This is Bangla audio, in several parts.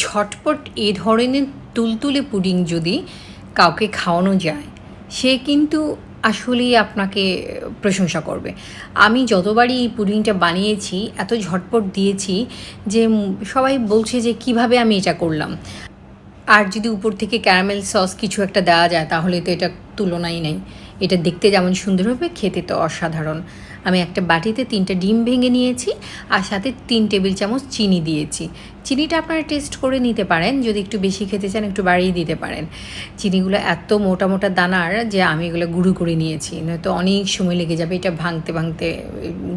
ঝটপট এ ধরনের তুলতুলে পুডিং যদি কাউকে খাওয়ানো যায়, সে কিন্তু আসলেই আপনাকে প্রশংসা করবে। আমি যতবারই এই পুডিংটা বানিয়েছি, এত ঝটপট দিয়েছি যে সবাই বলছে যে কিভাবে আমি এটা করলাম। আর যদি উপর থেকে ক্যারামেল সস কিছু একটা দেওয়া যায়, তাহলে তো এটা তুলনাই নেই। এটা দেখতে যেমন সুন্দর হবে, খেতে তো অসাধারণ। আমি একটা বাটিতে 3টা ডিম ভেঙে নিয়েছি, আর সাথে 3 টেবিল চামচ চিনি দিয়েছি। চিনিটা আপনারা টেস্ট করে নিতে পারেন, যদি একটু বেশি খেতে চান একটু বাড়িয়ে দিতে পারেন। চিনিগুলো এত মোটা মোটা দানার যে আমি এগুলো গুঁড়ো করে নিয়েছি, নয়তো অনেক সময় লেগে যাবে এটা ভাঙতে ভাঙতে,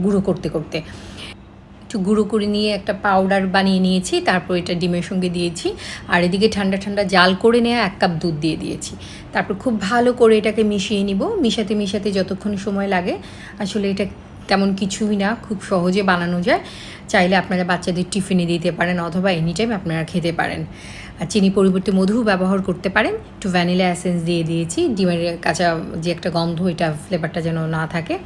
গুঁড়ো করতে করতে। একটু গুঁড়ো করে নিয়ে একটা পাউডার বানিয়ে নিয়েছি, তারপর এটা ডিমের সঙ্গে দিয়েছি। আর এদিকে ঠান্ডা ঠান্ডা জাল করে নেওয়া 1 কাপ দুধ দিয়ে দিয়েছি। তারপর খুব ভালো করে এটাকে মিশিয়ে নিব। মিশাতে মিশাতে যতক্ষণ সময় লাগে, আসলে এটা তেমন কিছুই না, খুব সহজে বানানো যায়। চাইলে আপনারা বাচ্চাদের টিফিনে দিতে পারেন, অথবা এনি টাইম আপনারা খেতে পারেন। আর চিনি পরিবর্তে মধু ব্যবহার করতে পারেন। একটু ভ্যানিলা এসেন্স দিয়ে দিয়েছি, ডিমের কাঁচা যে একটা গন্ধ, এটা ফ্লেভারটা যেন না থাকে।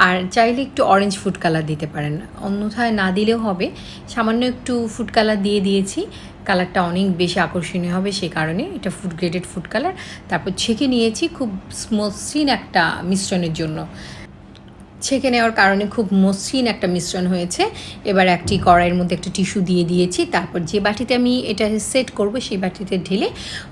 আর চাইলে একটু অরেঞ্জ ফুড কালার দিতে পারেন, অন্যথায় না দিলেও হবে। সামান্য একটু ফুড কালার দিয়ে দিয়েছি, কালারটা অনেক বেশি আকর্ষণীয় হবে, সে কারণে এটা ফুড গ্রেডেড ফুড কালার। তারপর ছেঁকে নিয়েছি খুব মসৃণ একটা মিশ্রণের জন্য। ছেঁকে নেওয়ার কারণে খুব মসৃণ একটা মিশ্রণ হয়েছে। এবার একটি কড়াইয়ের মধ্যে একটা টিস্যু দিয়ে দিয়েছি, তারপর যে বাটিতে আমি এটা সেট করব সেই বাটিতে ঢেলে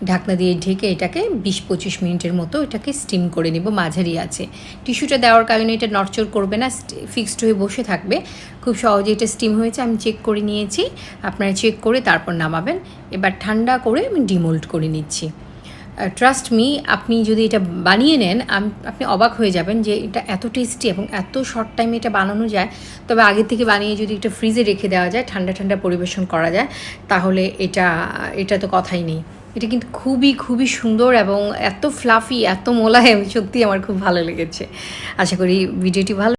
ঢাকনা দিয়ে ঢেকে এটাকে 20-25 মিনিটের মতো এটাকে স্টিম করে নেব মাঝারি আছে। টিস্যুটা দেওয়ার কারণে এটা নড়চড় করবে না, ফিক্সড হয়ে বসে থাকবে। খুব সহজে এটা স্টিম হয়েছে, আমি চেক করে নিয়েছি। আপনারা চেক করে তারপর নামাবেন। এবার ঠান্ডা করে আমি ডিমোল্ড করে নিচ্ছি। ট্রাস্ট মি, আপনি যদি এটা বানিয়ে নেন, আপনি অবাক হয়ে যাবেন যে এটা এত টেস্টি এবং এত শর্ট টাইমে এটা বানানো যায়। তবে আগে থেকে বানিয়ে যদি এটা ফ্রিজে রেখে দেওয়া যায়, ঠান্ডা ঠান্ডা পরিবেশন করা যায়, তাহলে এটা তো কথাই নেই। এটা কিন্তু খুবই খুবই সুন্দর এবং এত ফ্লাফি, এত মোলায়েম, সত্যি আমার খুব ভালো লেগেছে। আশা করি ভিডিওটি ভালো